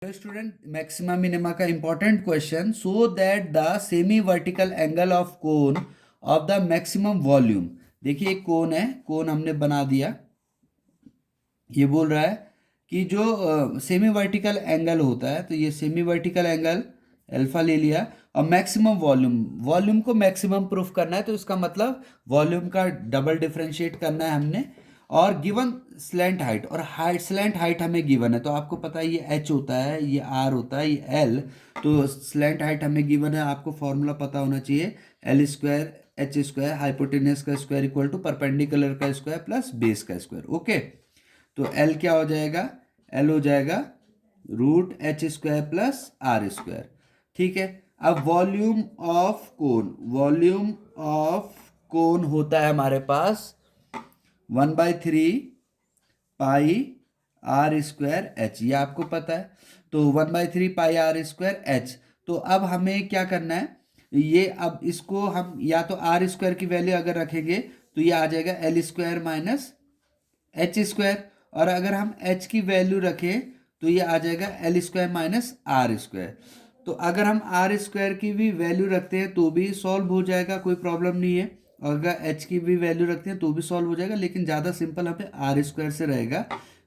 Student, maxima minima का important question, so that the semi vertical angle of cone of the maximum volume. देखिए एक कोन है, कोन हमने बना दिया। ये बोल रहा है कि जो सेमी वर्टिकल एंगल होता है, तो ये सेमी वर्टिकल एंगल अल्फा ले लिया, और मैक्सिमम वॉल्यूम, वॉल्यूम को मैक्सिमम प्रूफ करना है, तो इसका मतलब वॉल्यूम का डबल डिफरेंशिएट करना है हमने। और गिवन स्लैंट हाइट, और हाइट, स्लैंट हाइट हमें गिवन है, तो आपको पता है ये एच होता है, ये आर होता है, ये एल। तो स्लैंट हाइट हमें गिवन है, आपको फॉर्मूला पता होना चाहिए, l square h square hypotenuse का स्क्वायर इक्वल टू परपेंडिकुलर का स्क्वायर प्लस बेस का स्क्वायर। ओके, तो एल क्या हो जाएगा, एल हो जाएगा root h square plus r square. ठीक है, अब volume of cone, volume of cone होता है हमारे पास 1/3 पाई आर स्क्वायर एच, ये आपको पता है। तो 1/3 पाई आर स्क्वायर एच। तो अब हमें क्या करना है, ये अब इसको हम या तो आर स्क्वायर की वैल्यू अगर रखेंगे तो ये आ जाएगा l square minus h square, और अगर हम एच की वैल्यू रखें तो ये आ जाएगा l square minus r square. तो अगर हम आर स्क्वायर की भी वैल्यू रखते हैं तो भी सॉल्व हो जाएगा, कोई प्रॉब्लम नहीं है। और अगर एच की भी वैल्यू रखते हैं तो भी सॉल्व हो जाएगा, लेकिन ज़्यादा सिंपल हमें आर स्क्वायर से रहेगा,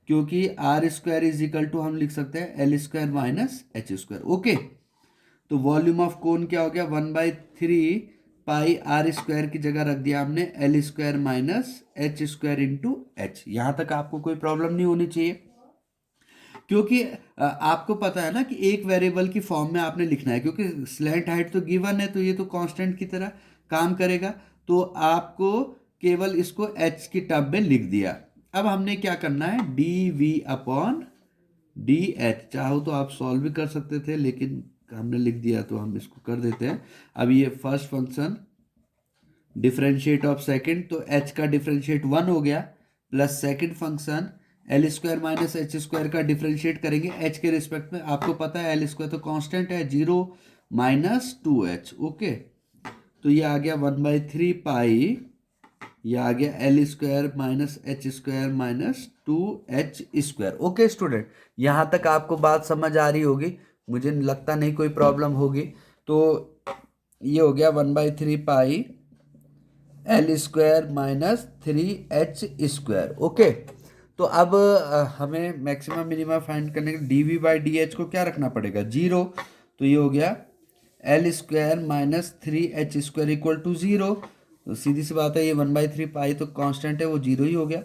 क्योंकि r square is equal to हम लिख सकते हैं l square minus h square. Okay, तो वॉल्यूम ऑफ कोन क्या हो गया, 1/3 पाई आर स्क्वायर की जगह रख दिया हमने L square minus h square into H. यहाँ तक आपको कोई प्रॉब्लम नहीं होनी चाहिए, क्योंकि आपको पता है ना कि एक वेरिएबल की फॉर्म में आपने लिखना है, क्योंकि स्लैंट हाइट तो गिवन है, तो ये तो कांस्टेंट की तरह काम करेगा। तो आपको केवल इसको एच की टर्म में लिख दिया। अब हमने क्या करना है, d v upon d h. चाहो तो आप सॉल्व भी कर सकते थे, लेकिन हमने लिख दिया तो हम इसको कर देते हैं। अब ये first function differentiate of second, तो एच का डिफरेंशिएट 1 हो गया, plus second function L square minus h square का डिफरेंशिएट करेंगे एच के रिस्पेक्ट में। आपको पता है एल स्क्वायर तो कांस्टेंट है, 0 माइनस 2h। ओके, तो ये आ गया 1/3 पाई, ये आ गया l square minus h square minus 2h square. Okay student, यहाँ तक आपको बात समझ आ रही होगी, मुझे लगता नहीं कोई प्रॉब्लम होगी। तो ये हो गया 1/3 pi l square minus 3h square. Okay, तो अब हमें मैक्सिमम मिनिमम फाइंड करने के लिए d v by d h को क्या रखना पड़ेगा, 0। तो ये हो गया l square minus 3h square equal to 0। तो सीधी सी बात है, ये 1/3 पाई तो कांस्टेंट है, वो 0 ही हो गया।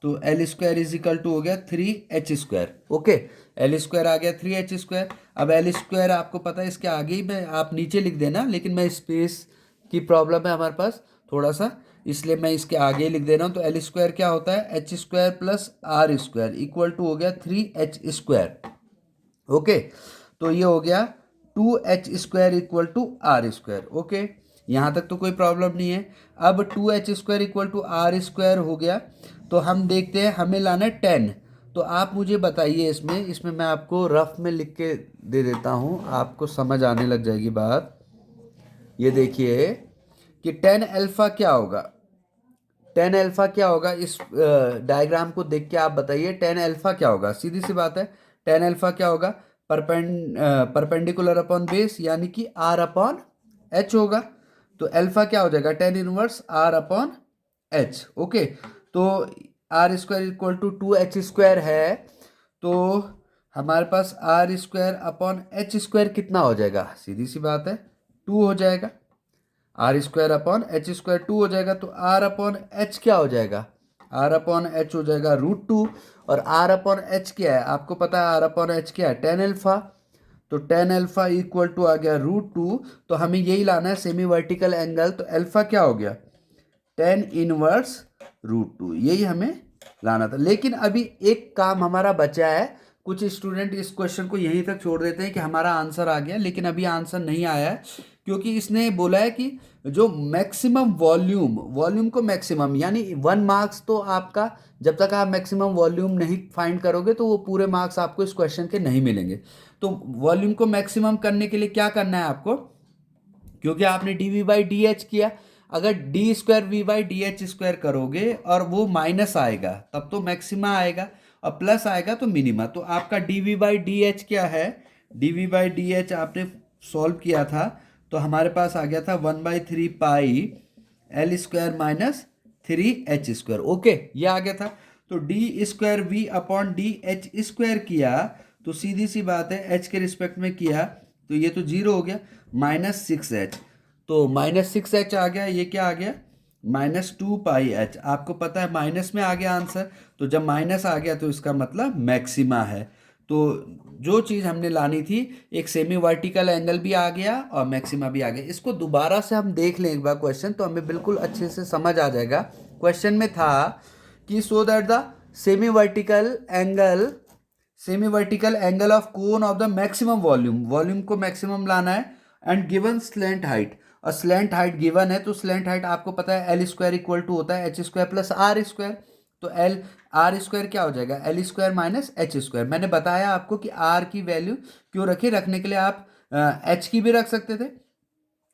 तो L square is equal to हो गया 3h square. Okay, L square आ गया 3h स्क्वायर। अब एल स्क्वायर आपको पता है, इसके आगे ही मैं, आप नीचे लिख देना, लेकिन मैं स्पेस की प्रॉब्लम है हमारे पास थोड़ा सा, इसलिए मैं इसके आगे लिख दे रहा हूँ। तो एल स्क्वायर क्या होता है, h square plus r square equal to हो गया 3h स्क्वायर। ओके, तो ये हो गया 2h square equal to r square. Okay, यहाँ तक तो कोई प्रॉब्लम नहीं है। अब 2h square equal to r square हो गया, तो हम देखते हैं हमें लाना है 10। तो आप मुझे बताइए, इसमें इसमें मैं आपको रफ में लिख के दे देता हूँ, आपको समझ आने लग जाएगी बात। ये देखिए कि 10 अल्फा क्या होगा, 10 अल्फा क्या होगा, इस डायग्राम को देख के आप बताइए 10 अल्फा क्या होगा। सीधी सी बात है, 10 अल्फा क्या होगा, परपेंडिकुलर अपॉन बेस, यानी कि आर अपॉन एच होगा। तो अल्फा क्या हो जाएगा, 10 inverse r upon h. Okay, तो r square equal to 2h square है, तो हमारे पास r square upon h square कितना हो जाएगा, सीधी सी बात है 2 हो जाएगा। R square upon h square 2 हो जाएगा, तो आर अपॉन एच क्या हो जाएगा, आर अपॉन एच हो जाएगा √2। और आर अपॉन एच क्या है, आपको पता है आर अपॉन एच क्या है, 10 अल्फा। तो 10 अल्फा इक्वल टू आ गया √2। तो हमें यही लाना है सेमी वर्टिकल एंगल, तो अल्फा क्या हो गया, 10 इनवर्स √2, यही हमें लाना था। लेकिन अभी एक काम हमारा बचा है। कुछ स्टूडेंट इस क्वेश्चन को यहीं तक छोड़ देते हैं कि हमारा आंसर आ गया, लेकिन अभी आंसर नहीं आया है, क्योंकि इसने बोला है कि जो मैक्सिमम वॉल्यूम, वॉल्यूम को मैक्सिमम, यानी 1 मार्क्स तो आपका, जब तक आप मैक्सिमम वॉल्यूम नहीं फाइंड करोगे तो वो पूरे मार्क्स आपको इस क्वेश्चन के नहीं मिलेंगे। तो वॉल्यूम को मैक्सिमम करने के लिए क्या करना है आपको, क्योंकि आपने d v by d h किया, अगर d square v by d h square करोगे और वो माइनस आएगा तब तो मैक्सिमा आएगा, और प्लस आएगा तो मिनिमा। तो आपका dv/dh क्या है, dv/dh आपने सॉल्व किया था तो हमारे पास आ गया था 1/3 pi l square minus 3h²। Okay, ये आ गया था। तो d²v/dh² किया तो सीधी सी बात है h के रिस्पेक्ट में किया तो ये तो 0 हो गया, -6h। तो -6h आ गया, ये क्या आ गया, -2πh। आपको पता है माइनस में आ गया आंसर, तो जब माइनस आ गया तो इसका मतलब मैक्सिमा है। तो जो चीज़ हमने लानी थी, एक सेमी वर्टिकल एंगल भी आ गया और मैक्सिमा भी आ गया। इसको दोबारा से हम देख लें एक बार क्वेश्चन, तो हमें बिल्कुल अच्छे से समझ आ जाएगा। क्वेश्चन में था कि so that the semi vertical angle of cone of the maximum volume को मैक्सिमम लाना है एंड गिवन स्लैंट हाइट, और स्लैंट हाइट गिवन है तो स्लैंट हाइट आपको पता है L² इक्वल टू होता है h² प्लस r²। तो r² क्या हो जाएगा, L² माइनस h²। मैंने बताया आपको कि r की वैल्यू क्यों रखी, रखने के लिए आप h की भी रख सकते थे,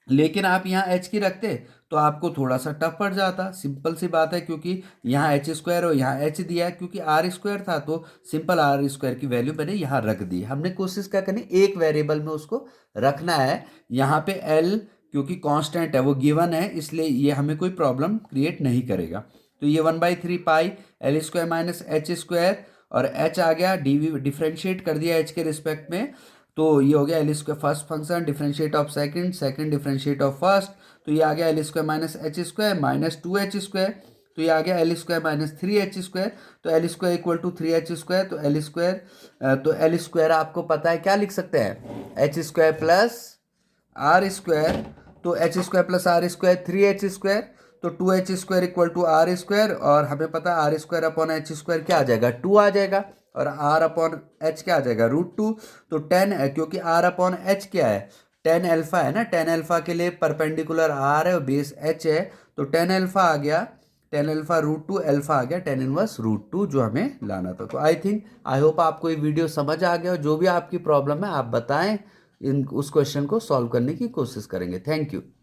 लेकिन आप यहाँ h की रखते तो आपको थोड़ा सा टफ पड़ जाता। सिंपल सी बात है, क्योंकि यहाँ h² और यहाँ h दिया है, क्योंकि r² था तो सिंपल r² की वैल्यू मैंने यहाँ रख दी। हमने कोशिश क्या करनी, एक वेरिएबल में उसको रखना है। यहाँ पे l क्योंकि कांस्टेंट है वो गिवन है, इसलिए ये हमें कोई प्रॉब्लम क्रिएट नहीं करेगा। तो ये 1/3 पाई L² माइनस h² और h आ गया, डिफ्रेंशिएट कर दिया h के रिस्पेक्ट में, तो ये हो गया L² first function, differentiate of second differentiate of first, तो ये आ गया L² minus h² minus 2h²। तो ये आ गया L² माइनस 3h²। तो L² इक्वल टू 3h²। तो L² आपको पता है क्या लिख सकते हैं, h² प्लस r²। तो h² प्लस r² 3h²। तो 2h² इक्वल टू r², और हमें पता है r² अपॉन h² क्या आ जाएगा, 2 आ जाएगा, और r अपॉन h क्या आ जाएगा, √2। तो 10 है, क्योंकि r अपॉन h क्या है, tan अल्फा है ना, tan अल्फा के लिए परपेंडिकुलर r है और बेस h है, तो tan अल्फा आ गया, tan अल्फा √2 अल्फा आ गया tan इनवर्स √2 जो हमें लाना था। तो आई होप आपको ये वीडियो समझ आ गया, और जो भी आपकी प्रॉब्लम है आप बताएं, उस क्वेश्चन को सॉल्व करने की कोशिश करेंगे। Thank you.